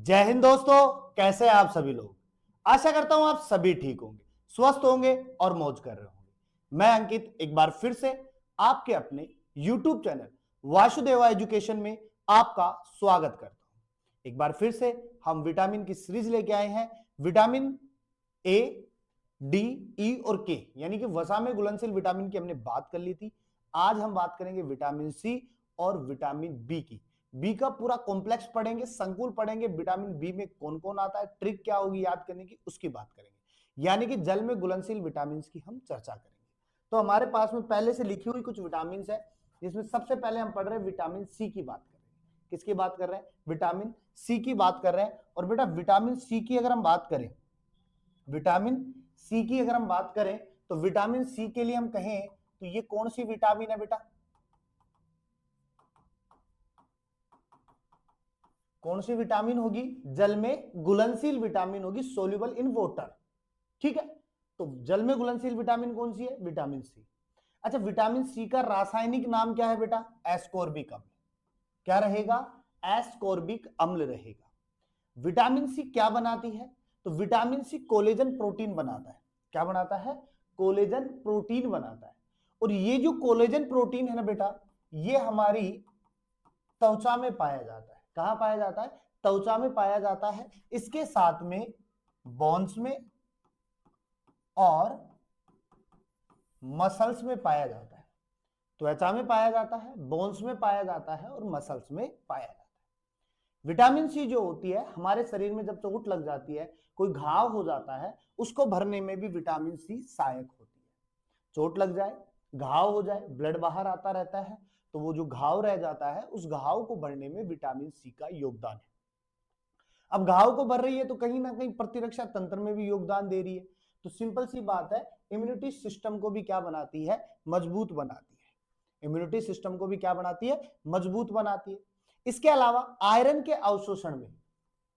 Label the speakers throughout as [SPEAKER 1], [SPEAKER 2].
[SPEAKER 1] जय हिंद दोस्तों, कैसे हैं आप सभी लोग। आशा करता हूं आप सभी ठीक होंगे, स्वस्थ होंगे और मौज कर रहे होंगे। मैं अंकित एक बार फिर से आपके अपने YouTube चैनल वासुदेवा एजुकेशन में आपका स्वागत करता हूं। एक बार फिर से हम विटामिन की सीरीज लेके आए हैं। विटामिन ए, डी, ई और के यानी कि वसा में घुलनशील विटामिन की हमने बात कर ली थी। आज हम बात करेंगे विटामिन सी और विटामिन बी की। बी का पूरा कॉम्प्लेक्स पढ़ेंगे, संकुल पढ़ेंगे, विटामिन बी में कौन कौन आता है, ट्रिक क्या होगी याद करने की, उसकी बात करेंगे। यानी कि जल में घुलनशील विटामिन की हम चर्चा करेंगे। तो हमारे पास में पहले से लिखी हुई कुछ विटामिन है, जिसमें सबसे पहले हम पढ़ रहे हैं विटामिन सी की बात कर रहे हैं। किसकी बात कर रहे हैं? विटामिन सी की बात कर रहे हैं। और बेटा विटामिन सी की अगर हम बात करें, विटामिन सी की अगर हम बात करें तो विटामिन सी के लिए हम कहें तो ये कौन सी विटामिन है बेटा? कौन सी विटामिन होगी? जल में घुलनशील विटामिन होगी, सोल्यूबल इन वाटर। ठीक है, तो जल में घुलनशील विटामिन कौन सी है? Vitamin C. अच्छा, विटामिन सी का रासायनिक नाम क्या है बेटा? एस्कॉर्बिक अम्ल। क्या रहेगा? एस्कॉर्बिक अम्ल रहेगा। विटामिन सी क्या बनाती है? तो विटामिन सी कोलेजन प्रोटीन बनाता है। क्या बनाता है? कोलेजन प्रोटीन बनाता है। और ये जो कोलेजन प्रोटीन है ना बेटा, ये हमारी त्वचा में पाया जाता है। कहां पाया जाता है? त्वचा में पाया जाता है। इसके साथ में बोन्स में और मसल्स में पाया जाता है। त्वचा में पाया जाता है, बोन्स में पाया जाता है और मसल्स में पाया जाता है। विटामिन सी जो होती है हमारे शरीर में जब चोट लग जाती है, कोई घाव हो जाता है, उसको भरने में भी विटामिन सी सहायक होती है। चोट लग जाए, घाव हो जाए, ब्लड बाहर आता रहता है, तो वो जो घाव रह जाता है उस घाव को भरने में विटामिन सी का योगदान है। अब घाव को भर रही है तो कहीं ना कहीं प्रतिरक्षा तंत्र में भी योगदान दे रही है। तो सिंपल सी बात है, इम्यूनिटी सिस्टम को भी क्या बनाती है? मजबूत बनाती है। इम्यूनिटी सिस्टम को भी क्या बनाती है? मजबूत बनाती है। इसके अलावा आयरन के अवशोषण में,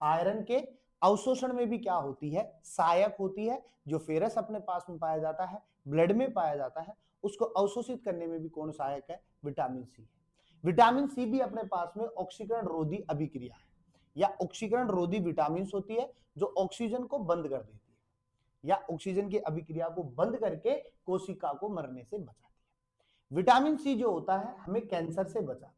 [SPEAKER 1] आयरन के अवशोषण में भी क्या होती है? सहायक होती है। जो फेरस अपने पास में पाया जाता है, ब्लड में पाया जाता है, उसको अवशोषित करने में भी कौन सहायक है? विटामिन सी है। विटामिन सी भी अपने पास में ऑक्सीकरण रोधी अभिक्रिया है या ऑक्सीकरण रोधी विटामिन होती है, जो ऑक्सीजन को बंद कर देती है या ऑक्सीजन की अभिक्रिया को बंद करके कोशिका को मरने से बचाती है। विटामिन सी जो होता है हमें कैंसर से बचाता है।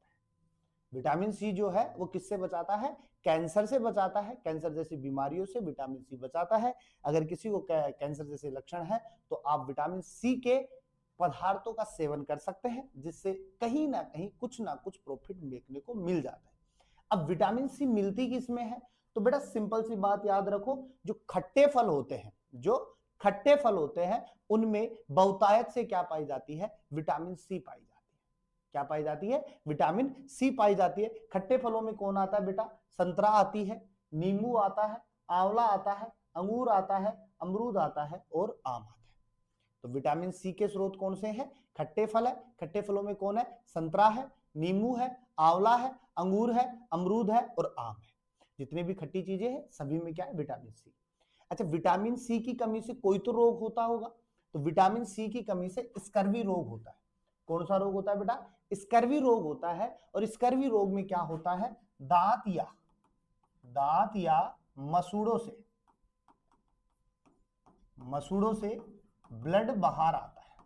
[SPEAKER 1] विटामिन सी जो है वो किससे बचाता है? कैंसर से बचाता है। कैंसर जैसी बीमारियों से विटामिन सी बचाता है। अगर किसी को कैंसर जैसे लक्षण है तो आप विटामिन सी के पदार्थों का सेवन कर सकते हैं, जिससे कहीं ना कहीं कुछ ना कुछ प्रॉफिट देखने को मिल जाता है। अब विटामिन सी मिलती किसमें है? तो बेटा सिंपल सी बात याद रखो, जो खट्टे फल होते हैं, जो खट्टे फल होते हैं उनमें बहुतायत से क्या पाई जाती है? विटामिन सी पाई जाती है। क्या पाई जाती है? विटामिन सी पाई जाती है। खट्टे फलों में कौन आता है बेटा? संतरा आती है, नींबू आता है, आंवला आता है, अंगूर आता है, अमरूद आता है और आम आता है। तो विटामिन सी के स्रोत कौन से हैं? खट्टे फल है। खट्टे फलों में कौन है? संतरा है, नींबू है, आंवला है, अंगूर है, अमरूद है और आम है। जितनी भी खट्टी चीजें हैं सभी में क्या है? Vitamin C. अच्छा, विटामिन सी की कमी से कोई तो रोग होता होगा, तो विटामिन सी की कमी से स्कर्वी रोग होता है। कौन सा रोग होता है बेटा? स्कर्वी रोग होता है। और स्कर्वी रोग में क्या होता है? दांत या मसूड़ों से ब्लड बाहर आता है।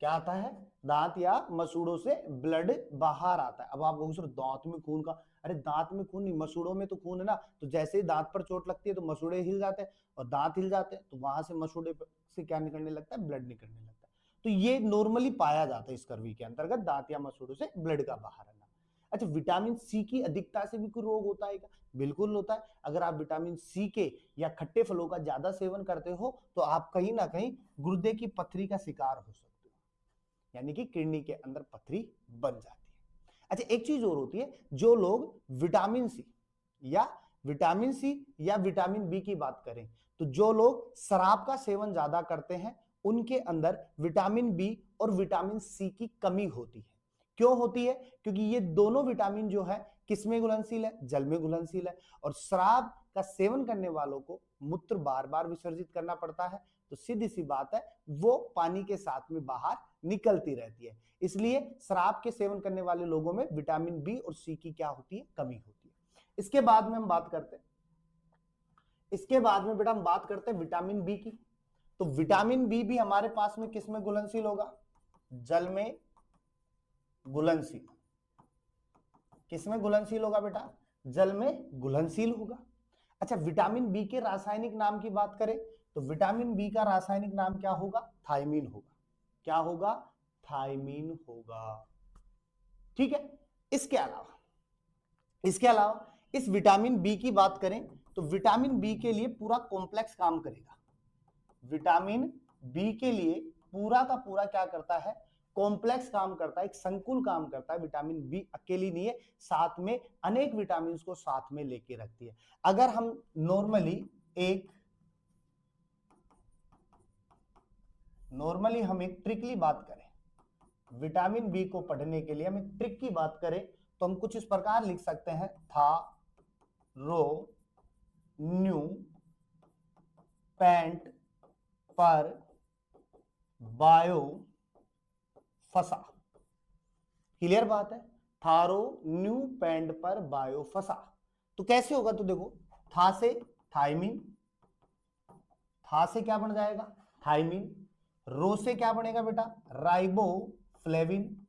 [SPEAKER 1] क्या आता है? दांत या मसूड़ों से ब्लड बाहर आता है। अब आप बोलोगे सर दांत में खून का, अरे दांत में खून नहीं, मसूड़ों में तो खून है ना। तो जैसे ही दांत पर चोट लगती है तो मसूड़े हिल जाते हैं और दांत हिल जाते हैं, तो वहां से मसूड़े से क्या निकलने लगता है? ब्लड निकलने लगता है। तो ये नॉर्मली पाया जाता है स्कर्वी के अंतर्गत, दांत या मसूड़ों से ब्लड का बाहर आना। अच्छा, विटामिन सी की अधिकता से भी कोई रोग होता है क्या? बिल्कुल होता है। अगर आप विटामिन सी के या खट्टे फलों का ज्यादा सेवन करते हो तो आप कहीं ना कहीं गुर्दे की पथरी का शिकार हो सकते हो, यानी कि किडनी के अंदर पथरी बन जाती है। अच्छा, एक चीज और होती है, जो लोग विटामिन सी या विटामिन बी की बात करें, तो जो लोग शराब का सेवन ज्यादा करते हैं उनके अंदर विटामिन बी और विटामिन सी की कमी होती है। क्यों होती है? क्योंकि ये दोनों विटामिन जो है किसमें घुलनशील है? जल में घुलनशील है। और शराब का सेवन करने वालों को मूत्र बार बार विसर्जित करना पड़ता है, तो सीधी सी बात है वो पानी के साथ में बाहर निकलती रहती है। इसलिए शराब के सेवन करने वाले लोगों में विटामिन बी और सी की क्या होती है, कमी होती है। इसके बाद में हम बात करते हैं, इसके बाद में बेटा हम बात करते हैं विटामिन बी की। तो विटामिन बी भी हमारे पास में किस में घुलनशील होगा, जल में घुलनशील। किस में घुलनशील होगा बेटा, जल में घुलनशील होगा। अच्छा, विटामिन बी के रासायनिक नाम की बात करें तो विटामिन बी का रासायनिक नाम क्या होगा, थायमीन होगा। क्या होगा, थायमीन होगा। ठीक है। इसके अलावा इस विटामिन बी की बात करें तो विटामिन बी के लिए पूरा कॉम्प्लेक्स काम करेगा। विटामिन बी के लिए पूरा का पूरा क्या करता है, कॉम्प्लेक्स काम करता है, एक संकुल काम करता है। विटामिन बी अकेली नहीं है, साथ में अनेक विटामिन को साथ में लेके रखती है। अगर हम नॉर्मली हम एक ट्रिकली बात करें, विटामिन बी को पढ़ने के लिए हम एक ट्रिक की बात करें तो हम कुछ इस प्रकार लिख सकते हैं, था रो न्यू पैंट पर बायो फसा। क्लियर बात है, थारो न्यू पैंट पर बायो फसा। तो कैसे होगा, तो देखो था से थायमीन, था से क्या बन जाएगा, थायमीन। रो से क्या बनेगा बेटा, राइबोफ्लेविन।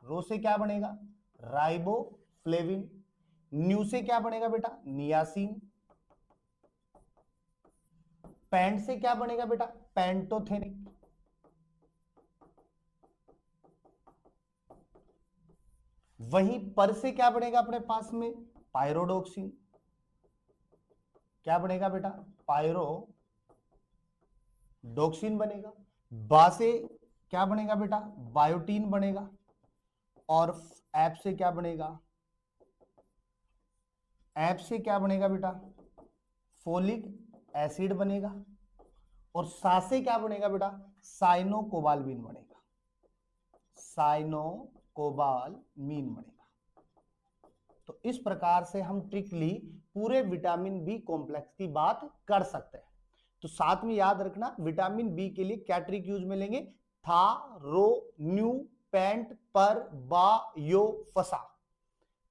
[SPEAKER 1] रो से क्या बनेगा, राइबोफ्लेविन। न्यू से क्या बनेगा बेटा, नियासिन। पैंट से क्या बनेगा बेटा, पेंटोथेनिक। वहीं पर से क्या बनेगा अपने पास में, पायरोडोक्सिन। क्या बनेगा बेटा, पायरोडोक्सिन बनेगा। बा से क्या बनेगा बेटा, बायोटीन बनेगा। और ऐप से क्या बनेगा, ऐप से क्या बनेगा बेटा, फोलिक एसिड बनेगा। और सा से क्या बनेगा बेटा, साइनोकोबालमिन बनेगा। साइनोकोबालमिन बनेगा। तो इस प्रकार से हम ट्रिकली पूरे विटामिन बी कॉम्प्लेक्स की बात कर सकते हैं। तो साथ में याद रखना, विटामिन बी के लिए क्या ट्रिक यूज में लेंगे, था रो न्यू पैंट पर बायो फसा।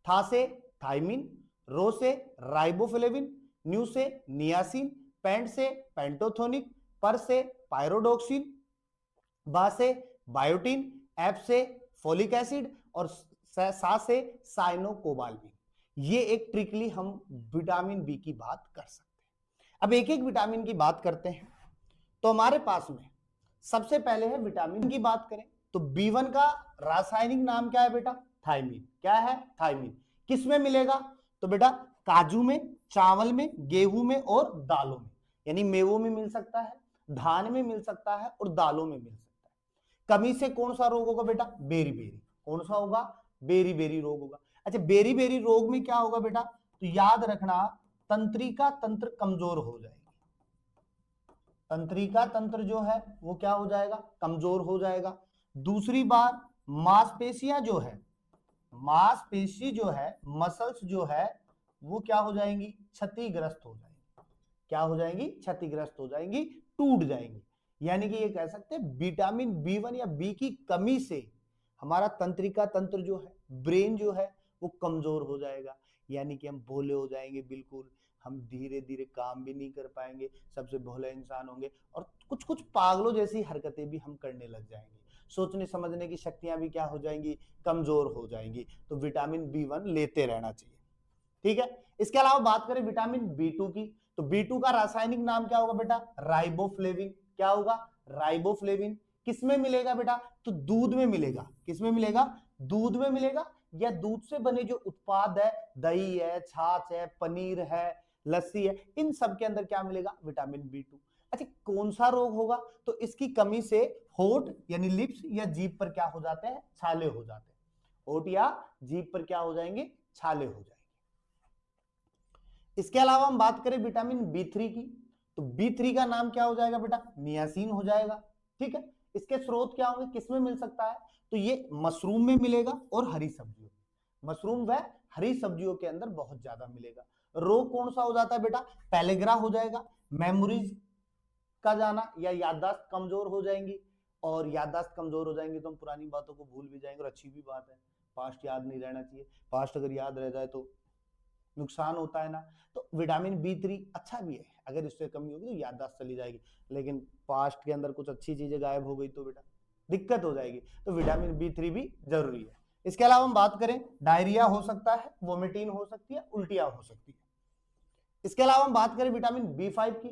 [SPEAKER 1] था से थायमीन, रो से राइबोफ्लेविन, न्यू से नियासिन, पैंट से पेंटोथोनिक, पर से पायरोडोक्सिन, बा से बायोटीन, एफ से फोलिक एसिड और सा से साइनोकोबालमिन। ये एक ट्रिकली हम विटामिन बी की बात कर सकते हैं। अब एक एक विटामिन की बात करते हैं। तो हमारे पास में सबसे पहले है विटामिन की बात करें तो B1 का रासायनिक नाम क्या है बेटा, थायमीन। क्या है, थायमीन। किस में मिलेगा, तो बेटा काजू में, चावल में, गेहूं में और दालों में, यानी मेवों में मिल सकता है, धान में मिल सकता है और दालों में मिल सकता है। कमी से कौन सा रोग होगा बेटा, बेरी बेरी। कौन सा होगा, बेरी बेरी रोग होगा। अच्छा, बेरी बेरी रोग में क्या होगा बेटा, तो याद रखना तंत्रिका तंत्र कमजोर हो जाएगी। तंत्रिका तंत्र जो है वो क्या हो जाएगा, कमजोर हो जाएगा। दूसरी बात, मांसपेशियां जो है, मांसपेशी जो है, मसल्स जो है वो क्या हो जाएंगी, क्षतिग्रस्त हो जाएंगी। क्या हो जाएंगी, क्षतिग्रस्त हो जाएंगी, टूट जाएंगी। यानी कि ये कह सकते हैं विटामिन B1 या बी की कमी से हमारा तंत्रिका तंत्र जो है, ब्रेन जो है वो कमजोर हो जाएगा। यानी कि हम भोले हो जाएंगे, बिल्कुल हम धीरे धीरे काम भी नहीं कर पाएंगे, सबसे भोले इंसान होंगे और कुछ कुछ पागलों जैसी हरकतें भी हम करने लग जाएंगे। सोचने समझने की शक्तियां भी क्या हो जाएंगी, कमजोर हो जाएंगी। तो विटामिन B1 लेते रहना चाहिए। ठीक है। इसके अलावा बात करें विटामिन B2 की तो B2 का रासायनिक नाम क्या होगा बेटा, राइबोफ्लेविन। क्या होगा, राइबोफ्लेविन। किसमें मिलेगा बेटा, तो दूध में मिलेगा। किसमें मिलेगा, दूध में मिलेगा, या दूध से बने जो उत्पाद है, दही है, छाछ है, पनीर है, लस्सी है, इन सब के अंदर क्या मिलेगा, विटामिन B2। अच्छा, कौन सा रोग होगा, तो इसकी कमी से होठ यानी लिप्स या जीभ पर क्या हो जाते हैं, छाले हो जाते हैं। होठ या जीभ पर क्या हो जाएंगे, छाले हो जाएंगे। इसके अलावा हम बात करें विटामिन B3 की तो B3 का नाम क्या हो जाएगा बेटा, नियासिन हो जाएगा। ठीक है। इसके स्रोत क्या होंगे, किसमें मिल सकता है, तो ये मशरूम में मिलेगा और हरी सब्जियों, मशरूम व हरी सब्जियों के अंदर बहुत ज्यादा मिलेगा। रोग कौन सा हो जाता है बेटा, पेलेग्रा हो जाएगा, मेमोरीज थकका जाना या याददाश्त कमजोर हो जाएंगी, और याददाश्त कमजोर हो जाएंगी तो हम पुरानी बातों को भूल भी जाएंगे, और अच्छी भी बात है, पास्ट याद नहीं रहना चाहिए, पास्ट अगर याद रह जाए तो नुकसान होता है ना। तो विटामिन B3 अच्छा भी है, अगर इससे कमी होगी तो याददाश्त चली जाएगी, लेकिन पास्ट के अंदर कुछ अच्छी चीजें गायब हो गई तो बेटा दिक्कत हो जाएगी, तो विटामिन B3 भी जरूरी है। इसके अलावा हम बात करें, डायरिया हो सकता है, वोमिटिन हो सकती है, उल्टियां हो सकती है। इसके अलावा हम बात करें विटामिन B5 की,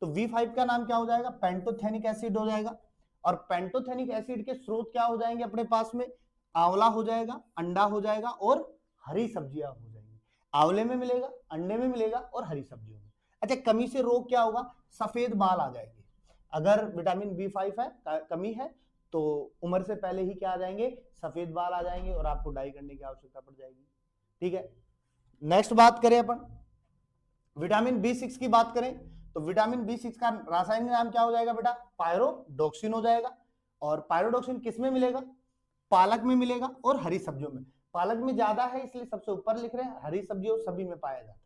[SPEAKER 1] तो B5 का नाम क्या हो जाएगा, पेंटोथेनिक एसिड हो जाएगा, और पेंटोथेनिक एसिड के स्रोत क्या हो जाएंगे अपने पास में, आंवला हो जाएगा, अंडा हो जाएगा और हरी सब्जियां हो जाएंगी। आंवले में मिलेगा, अंडे में मिलेगा और हरी सब्जियों में। अच्छा, कमी से रोग क्या होगा, सफेद बाल आ जाएंगे। अगर विटामिन B5 है, कमी है, तो उम्र से पहले ही क्या आ जाएंगे, सफेद बाल आ जाएंगे और आपको डाई करने की आवश्यकता पड़ जाएगी। ठीक है, नेक्स्ट बात करें अपन विटामिन B6 की बात करें, तो विटामिन B6 का रासायनिक नाम क्या हो जाएगा बेटा, पायरोडोक्सिन हो जाएगा। और पायरोडोक्सिन किस में मिलेगा, पालक में मिलेगा और हरी सब्जियों में। पालक में ज्यादा है इसलिए सबसे ऊपर लिख रहे हैं, हरी सब्जियों सभी में पाया जाता है।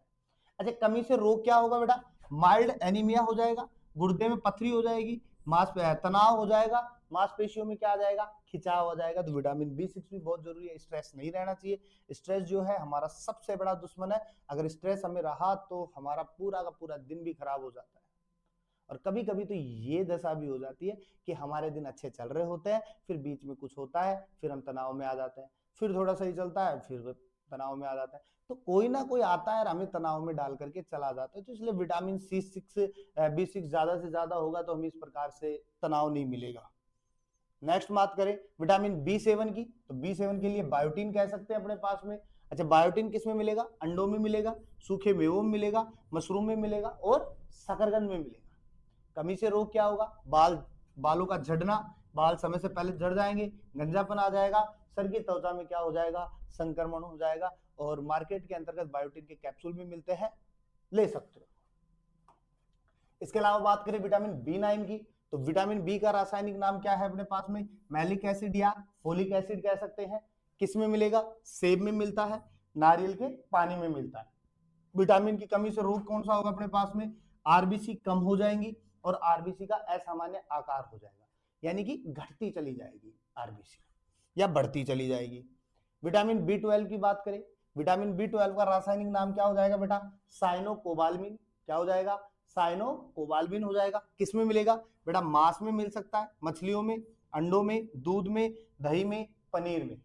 [SPEAKER 1] अच्छा, कमी से रोग क्या होगा बेटा, माइल्ड एनीमिया हो जाएगा, गुर्दे में पथरी हो जाएगी, तनाव हो जाएगा, मांसपेशियों में क्या आ जाएगा, खिंचाव हो जाएगा। तो विटामिन B6 भी बहुत जरूरी है। स्ट्रेस नहीं रहना चाहिए, स्ट्रेस जो है हमारा सबसे बड़ा दुश्मन है। अगर स्ट्रेस हमें रहा तो हमारा पूरा का पूरा दिन भी खराब हो जाता है, और कभी कभी तो ये दशा भी हो जाती है कि हमारे दिन अच्छे चल रहे होते हैं, फिर बीच में कुछ होता है, फिर हम तनाव में आ जाते हैं, फिर थोड़ा सही चलता है, फिर तनाव में आ जाता है। तो कोई ना कोई आता है और हमें तनाव में डाल करके चला जाता है। तो इसलिए विटामिन B6 ज्यादा से ज्यादा होगा तो हमें इस प्रकार से तनाव नहीं मिलेगा। नेक्स्ट बात करें विटामिन B7 की, तो B7 के लिए बायोटीन कह सकते हैं अपने पास में। अच्छा, बायोटीन किस में मिलेगा, अंडों में मिलेगा, सूखे मेवों में मिलेगा, मशरूम में मिलेगा और शकरकंद में मिलेगा। कमी से रोग क्या होगा, बालों का झड़ना, बाल समय से पहले झड़ जाएंगे, गंजापन आ जाएगा, सर की त्वचा में क्या हो जाएगा, संक्रमण हो जाएगा। और मार्केट के अंतर्गत बायोटीन के कैप्सूल भी मिलते हैं, ले सकते हो। इसके अलावा बात करें विटामिन B9 की, तो विटामिन B का रासायनिक नाम क्या है अपने पास में, मैलिक एसिड या फोलिक एसिड कह सकते हैं। किस में मिलेगा, सेब में मिलता है, नारियल के पानी में मिलता है। विटामिन की कमी से रोग कौन सा होगा अपने पास में, आरबीसी कम हो जाएंगी और आरबीसी का असामान्य आकार हो जाएगा, यानी कि घटती चली जाएगी आरबीसी या बढ़ती चली जाएगी। विटामिन B12 की बात करें, विटामिन B12 का रासायनिक नाम क्या हो जाएगा बेटा, साइनोकोबाल्मिन। क्या हो जाएगा, साइनोकोबाल्मिन हो जाएगा। किस में मिलेगा बेटा, मांस में मिल सकता है, मछलियों में, अंडों में, दूध में, दही में, पनीर में।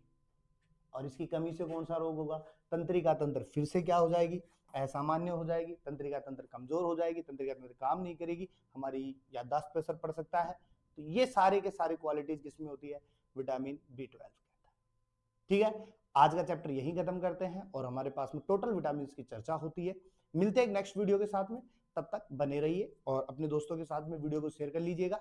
[SPEAKER 1] और इसकी कमी से कौन सा रोग होगा, तंत्रिका तंत्र फिर से क्या हो जाएगी, असामान्य हो जाएगी, तंत्रिका तंत्र कमजोर हो जाएगी, तंत्रिका तंत्र काम नहीं करेगी, हमारी याददाश्त पर असर पड़ सकता है। तो ये सारे के सारे क्वालिटीज किसमें होती है, विटामिन B12 के अंदर। ठीक है, आज का चैप्टर यहीं खत्म करते हैं और हमारे पास में टोटल विटामिन की चर्चा होती है। मिलते हैं एक नेक्स्ट वीडियो के साथ में, तब तक बने रहिए और अपने दोस्तों के साथ में वीडियो को शेयर कर लीजिएगा।